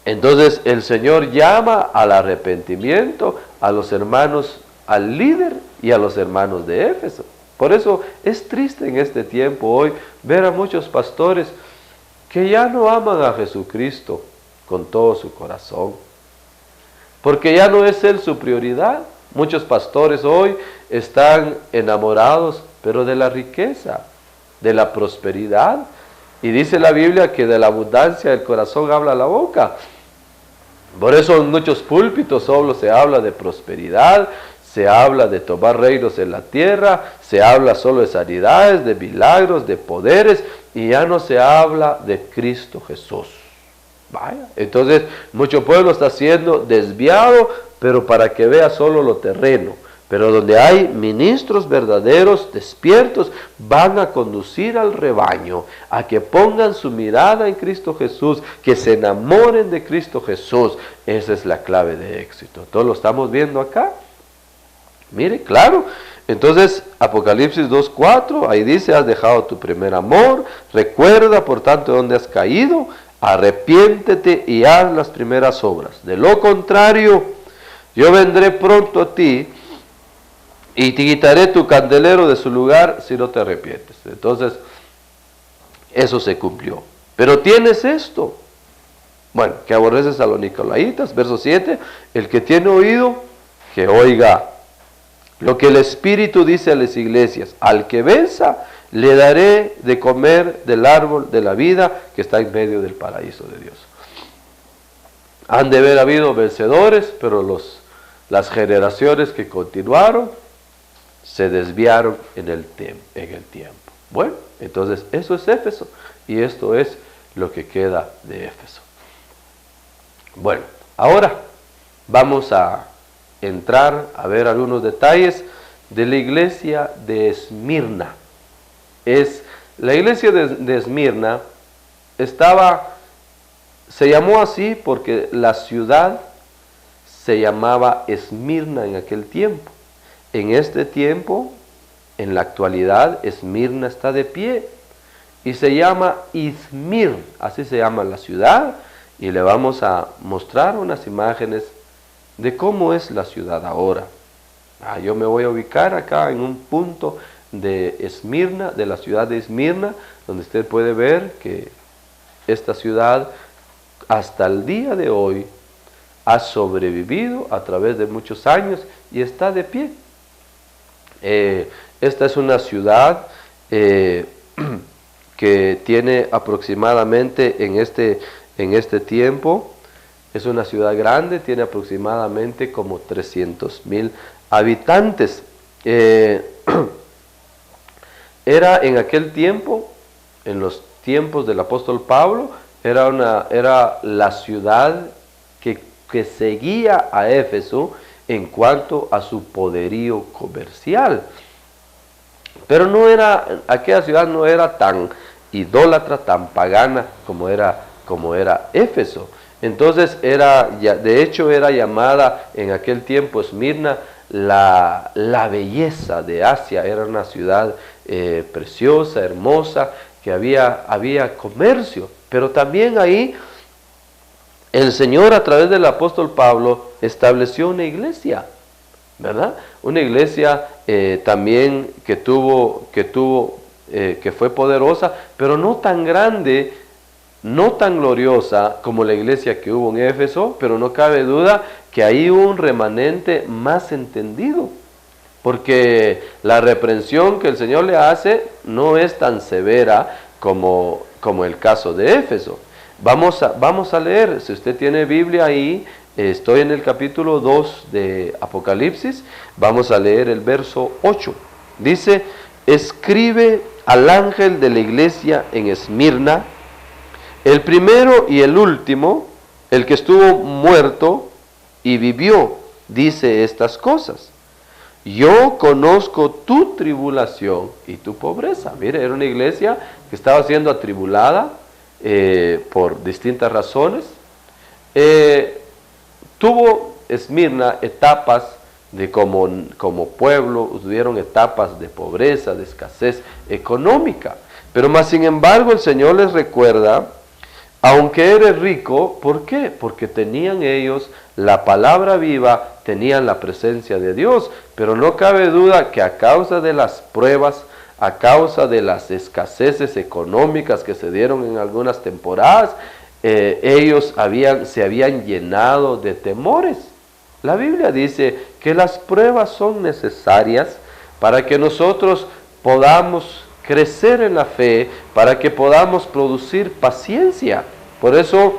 el Señor llama al arrepentimiento a los hermanos, al líder y a los hermanos de Éfeso. Por eso es triste en este tiempo hoy ver a muchos pastores que ya no aman a Jesucristo con todo su corazón, porque ya no es Él su prioridad. Muchos pastores hoy están enamorados, pero de la riqueza, de la prosperidad. Y dice la Biblia que de la abundancia del corazón habla la boca. Por eso en muchos púlpitos solo se habla de prosperidad, se habla de tomar reinos en la tierra, se habla solo de sanidades, de milagros, de poderes, y ya no se habla de Cristo Jesús. Vaya, entonces mucho pueblo está siendo desviado, pero para que vea solo lo terreno. Pero donde hay ministros verdaderos, despiertos, van a conducir al rebaño a que pongan su mirada en Cristo Jesús, que se enamoren de Cristo Jesús. Esa es la clave de éxito. ¿Todos lo estamos viendo acá? Mire, claro. Entonces, Apocalipsis 2:4, ahí dice: has dejado tu primer amor, recuerda por tanto de dónde has caído, arrepiéntete y haz las primeras obras. De lo contrario, yo vendré pronto a ti y te quitaré tu candelero de su lugar si no te arrepientes. Entonces, eso se cumplió. Pero tienes esto. Bueno, que aborreces a los nicolaitas, verso 7, el que tiene oído, que oiga lo que el Espíritu dice a las iglesias. Al que venza, le daré de comer del árbol de la vida que está en medio del paraíso de Dios. Han de haber habido vencedores, pero las generaciones que continuaron se desviaron en el tiempo. Bueno, entonces eso es Éfeso, y esto es lo que queda de Éfeso. Bueno, ahora vamos a entrar a ver algunos detalles de la iglesia de Esmirna. La iglesia de Esmirna se llamó así porque la ciudad se llamaba Esmirna en aquel tiempo. En este tiempo, en la actualidad, Esmirna está de pie y se llama Izmir, así se llama la ciudad, y le vamos a mostrar unas imágenes de cómo es la ciudad ahora. Yo me voy a ubicar acá en un punto de Esmirna, de la ciudad de Esmirna, donde usted puede ver que esta ciudad hasta el día de hoy ha sobrevivido a través de muchos años y está de pie. Esta es una ciudad que tiene aproximadamente en este tiempo, es una ciudad grande, tiene aproximadamente como 300,000 habitantes. Era en aquel tiempo, en los tiempos del apóstol Pablo, era la ciudad que seguía a Éfeso en cuanto a su poderío comercial. Pero aquella ciudad no era tan idólatra, tan pagana como era Éfeso. Entonces de hecho era llamada en aquel tiempo Esmirna la belleza de Asia. Era una ciudad preciosa, hermosa, que había comercio. Pero también ahí el Señor, a través del apóstol Pablo, estableció una iglesia, ¿verdad? Una iglesia también que fue poderosa, pero no tan grande, no tan gloriosa como la iglesia que hubo en Éfeso, pero no cabe duda que ahí hubo un remanente más entendido, porque la reprensión que el Señor le hace no es tan severa como el caso de Éfeso. Vamos a leer, si usted tiene Biblia ahí, estoy en el capítulo 2 de Apocalipsis, vamos a leer el verso 8. Dice, escribe al ángel de la iglesia en Esmirna, el primero y el último, el que estuvo muerto y vivió, dice estas cosas. Yo conozco tu tribulación y tu pobreza. Mire, era una iglesia que estaba siendo atribulada por distintas razones. Tuvo Esmirna etapas de como pueblo, tuvieron etapas de pobreza, de escasez económica. Pero más sin embargo el Señor les recuerda, aunque eres rico, ¿por qué? Porque tenían ellos la palabra viva, tenían la presencia de Dios, pero no cabe duda que a causa de las pruebas, a causa de las escaseces económicas que se dieron en algunas temporadas, ellos se habían llenado de temores. La Biblia dice que las pruebas son necesarias para que nosotros podamos crecer en la fe, para que podamos producir paciencia. Por eso,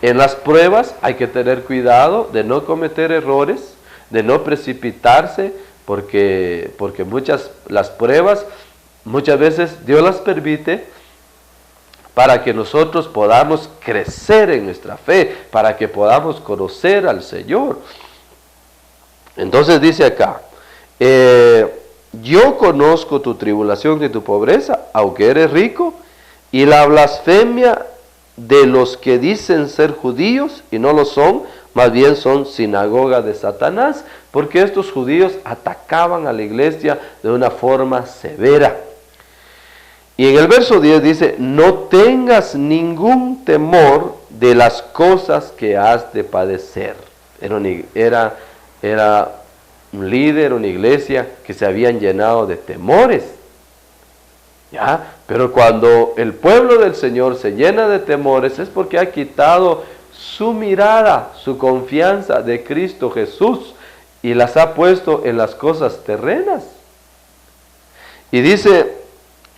en las pruebas hay que tener cuidado de no cometer errores, de no precipitarse, porque las pruebas muchas veces Dios las permite para que nosotros podamos crecer en nuestra fe, para que podamos conocer al Señor. Entonces dice acá, yo conozco tu tribulación y tu pobreza, aunque eres rico, y la blasfemia de los que dicen ser judíos y no lo son, más bien son sinagoga de Satanás, porque estos judíos atacaban a la iglesia de una forma severa. Y en el verso 10 dice, no tengas ningún temor de las cosas que has de padecer. Era un líder, una iglesia que se habían llenado de temores. ¿Ya? Pero cuando el pueblo del Señor se llena de temores es porque ha quitado su mirada, su confianza de Cristo Jesús y las ha puesto en las cosas terrenas. Y dice,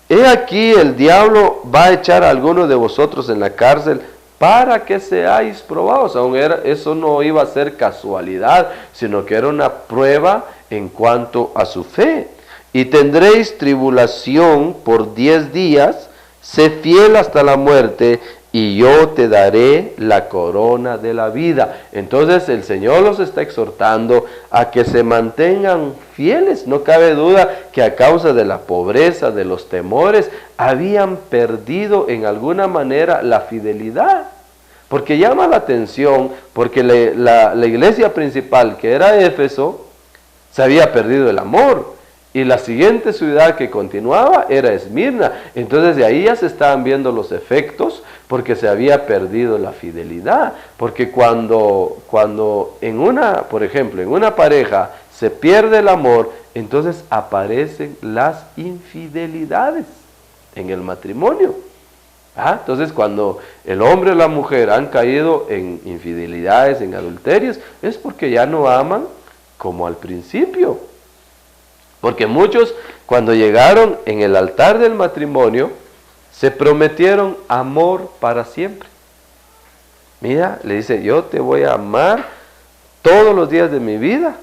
he aquí el diablo va a echar a algunos de vosotros en la cárcel para que seáis probados. Aún eso no iba a ser casualidad, sino que era una prueba en cuanto a su fe. Y tendréis tribulación por 10 días, sé fiel hasta la muerte, y yo te daré la corona de la vida. Entonces el Señor los está exhortando a que se mantengan fieles. No cabe duda que a causa de la pobreza, de los temores, habían perdido en alguna manera la fidelidad. Porque llama la atención, porque la iglesia principal, que era Éfeso, se había perdido el amor. Y la siguiente ciudad que continuaba era Esmirna. Entonces de ahí ya se estaban viendo los efectos, porque se había perdido la fidelidad. Porque cuando por ejemplo, en una pareja se pierde el amor, entonces aparecen las infidelidades en el matrimonio. Entonces cuando el hombre o la mujer han caído en infidelidades, en adulterios, es porque ya no aman como al principio. Porque muchos, cuando llegaron en el altar del matrimonio, se prometieron amor para siempre. Mira, le dice, yo te voy a amar todos los días de mi vida,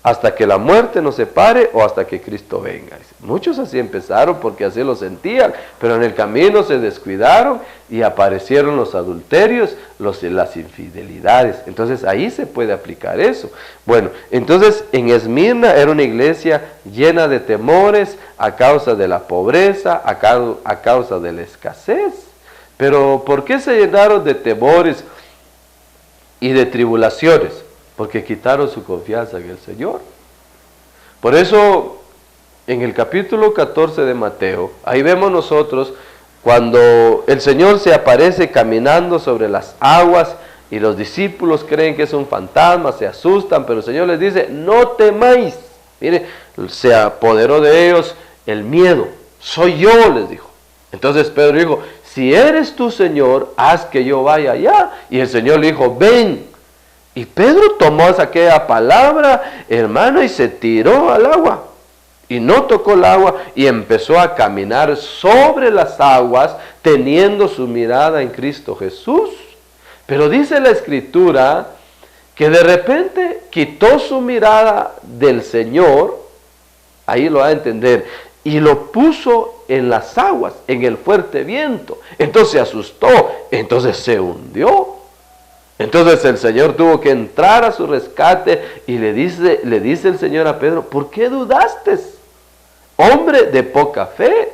hasta que la muerte nos separe o hasta que Cristo venga. Muchos así empezaron porque así lo sentían, pero en el camino se descuidaron y aparecieron los adulterios, las infidelidades. Entonces ahí se puede aplicar eso. Bueno, entonces en Esmirna era una iglesia llena de temores a causa de la pobreza, a causa de la escasez. Pero ¿por qué se llenaron de temores y de tribulaciones? Porque quitaron su confianza en el Señor. Por eso, en el capítulo 14 de Mateo, ahí vemos nosotros cuando el Señor se aparece caminando sobre las aguas y los discípulos creen que es un fantasma, se asustan, pero el Señor les dice, no temáis. Mire, se apoderó de ellos el miedo. Soy yo, les dijo. Entonces Pedro dijo, si eres tú, Señor, haz que yo vaya allá. Y el Señor le dijo, ven. Y Pedro tomó aquella palabra, hermano, y se tiró al agua. Y no tocó el agua y empezó a caminar sobre las aguas, teniendo su mirada en Cristo Jesús. Pero dice la Escritura que de repente quitó su mirada del Señor, ahí lo va a entender, y lo puso en las aguas, en el fuerte viento. Entonces se asustó, entonces se hundió. Entonces el Señor tuvo que entrar a su rescate y le dice el Señor a Pedro, ¿por qué dudaste, hombre de poca fe?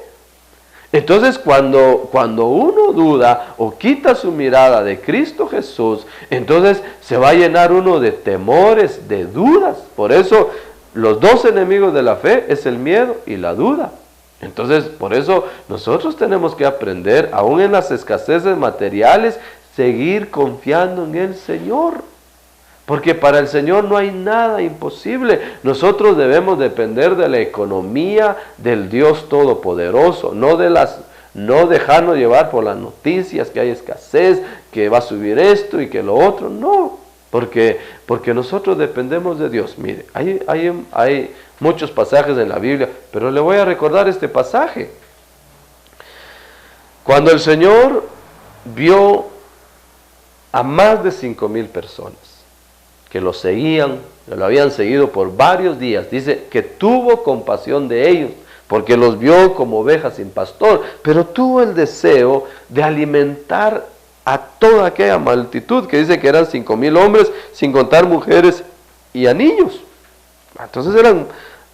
Entonces cuando uno duda o quita su mirada de Cristo Jesús, entonces se va a llenar uno de temores, de dudas. Por eso los dos enemigos de la fe es el miedo y la duda. Entonces por eso nosotros tenemos que aprender, aún en las escaseces materiales, seguir confiando en el Señor. Porque para el Señor no hay nada imposible. Nosotros debemos depender de la economía del Dios Todopoderoso, no dejarnos llevar por las noticias que hay escasez, que va a subir esto y que lo otro. No, porque nosotros dependemos de Dios. Mire, hay muchos pasajes en la Biblia, pero le voy a recordar este pasaje. Cuando el Señor vio a más de 5,000 personas que lo seguían, que lo habían seguido por varios días, dice que tuvo compasión de ellos, porque los vio como ovejas sin pastor, pero tuvo el deseo de alimentar a toda aquella multitud, que dice que eran 5,000 hombres, sin contar mujeres y a niños. Entonces eran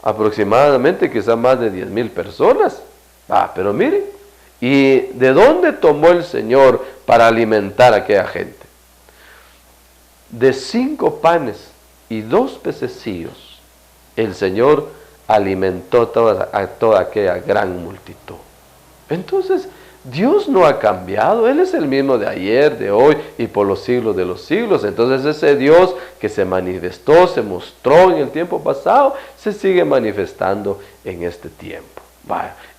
aproximadamente quizás más de 10,000 personas. Pero mire, ¿y de dónde tomó el Señor para alimentar a aquella gente? De 5 panes y 2 pececillos, el Señor alimentó a toda aquella gran multitud. Entonces, Dios no ha cambiado. Él es el mismo de ayer, de hoy y por los siglos de los siglos. Entonces, ese Dios que se manifestó, se mostró en el tiempo pasado, se sigue manifestando en este tiempo.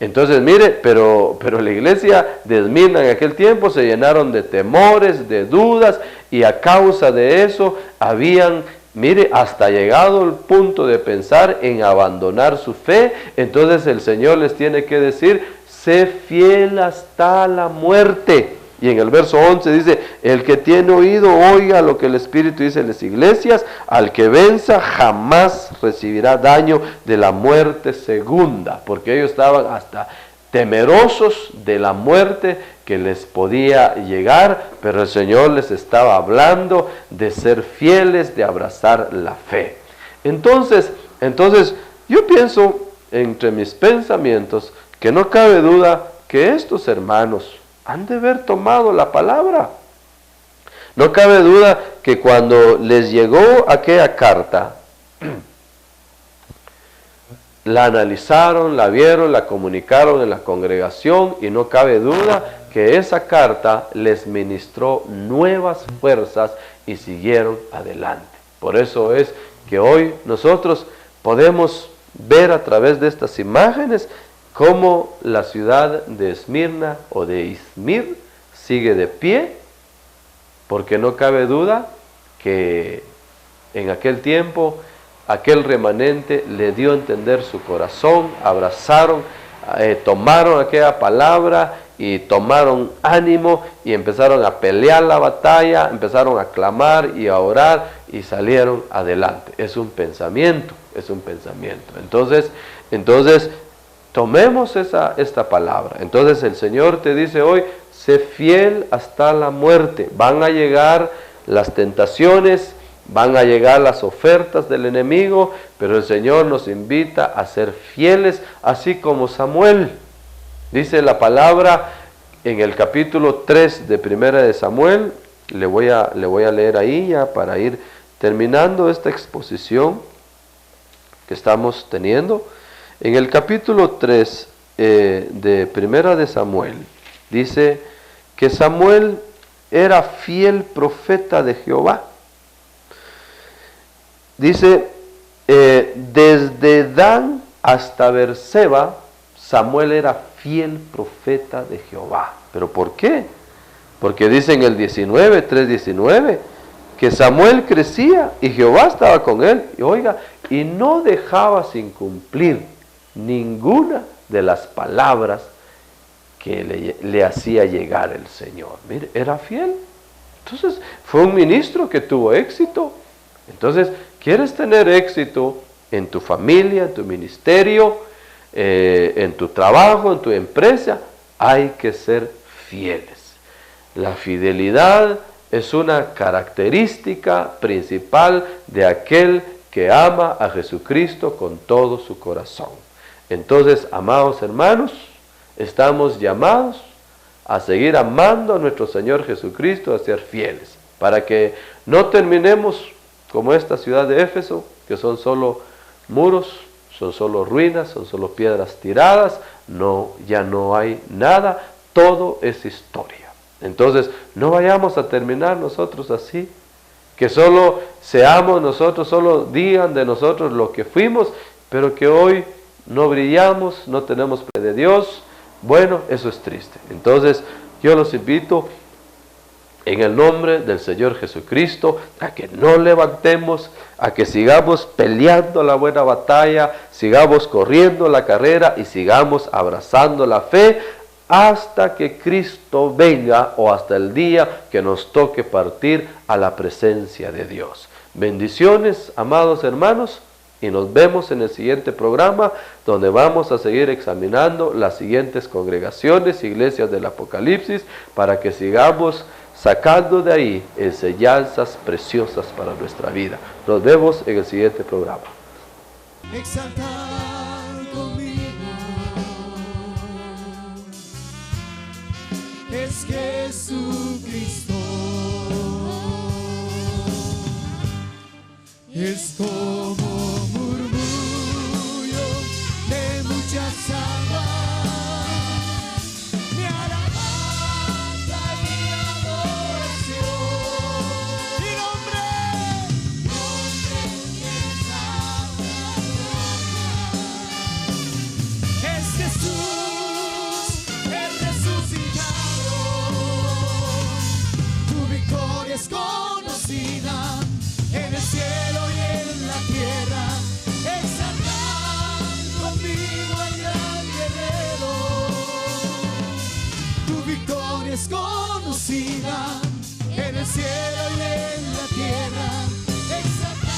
Entonces, mire, pero la iglesia de Esmirna en aquel tiempo se llenaron de temores, de dudas, y a causa de eso habían, mire, hasta llegado el punto de pensar en abandonar su fe. Entonces el Señor les tiene que decir, sé fiel hasta la muerte. Y en el verso 11 dice, el que tiene oído oiga lo que el Espíritu dice en las iglesias, al que venza jamás recibirá daño de la muerte segunda, porque ellos estaban hasta temerosos de la muerte que les podía llegar, pero el Señor les estaba hablando de ser fieles, de abrazar la fe. Entonces yo pienso entre mis pensamientos que no cabe duda que estos hermanos han de haber tomado la palabra. No cabe duda que cuando les llegó aquella carta, la analizaron, la vieron, la comunicaron en la congregación, y no cabe duda que esa carta les ministró nuevas fuerzas y siguieron adelante. Por eso es que hoy nosotros podemos ver a través de estas imágenes cómo la ciudad de Esmirna o de Izmir sigue de pie, porque no cabe duda que en aquel tiempo aquel remanente le dio a entender su corazón, abrazaron, tomaron aquella palabra y tomaron ánimo y empezaron a pelear la batalla, empezaron a clamar y a orar y salieron adelante. Es un pensamiento, es un pensamiento. Entonces tomemos esta palabra. Entonces el Señor te dice hoy, sé fiel hasta la muerte. Van a llegar las tentaciones, van a llegar las ofertas del enemigo, pero el Señor nos invita a ser fieles, así como Samuel. Dice la palabra en el capítulo 3 de Primera de Samuel, le voy a leer ahí ya para ir terminando esta exposición que estamos teniendo. En el capítulo 3 de Primera de Samuel, dice que Samuel era fiel profeta de Jehová. Dice, desde Dan hasta Berseba, Samuel era fiel profeta de Jehová. ¿Pero por qué? Porque dice en el 3:19, que Samuel crecía y Jehová estaba con él, y oiga, y no dejaba sin cumplir ninguna de las palabras que le hacía llegar el Señor. Mire, era fiel. Entonces, fue un ministro que tuvo éxito. Entonces, ¿quieres tener éxito en tu familia, en tu ministerio, en tu trabajo, en tu empresa? Hay que ser fieles. La fidelidad es una característica principal de aquel que ama a Jesucristo con todo su corazón. Entonces, amados hermanos, estamos llamados a seguir amando a nuestro Señor Jesucristo, a ser fieles, para que no terminemos como esta ciudad de Éfeso, que son solo muros, son solo ruinas, son solo piedras tiradas, ya no hay nada, todo es historia. Entonces, no vayamos a terminar nosotros así, que solo seamos nosotros, solo digan de nosotros lo que fuimos, pero que hoy no brillamos, no tenemos fe de Dios. Bueno, eso es triste. Entonces, yo los invito en el nombre del Señor Jesucristo a que no levantemos, a que sigamos peleando la buena batalla, sigamos corriendo la carrera y sigamos abrazando la fe hasta que Cristo venga o hasta el día que nos toque partir a la presencia de Dios. Bendiciones, amados hermanos, y nos vemos en el siguiente programa, donde vamos a seguir examinando las siguientes congregaciones, iglesias del Apocalipsis, para que sigamos sacando de ahí enseñanzas preciosas para nuestra vida. Nos vemos en el siguiente programa. Exaltar conmigo es Jesucristo, es como murmullo de muchas aguas, mi alabanza y adoración, mi nombre es Jesús, el resucitado, tu victoria es conocida en el cielo y en la tierra. Exaltar conmigo al gran guerrero, tu victoria es conocida en el cielo y en la tierra. Exaltar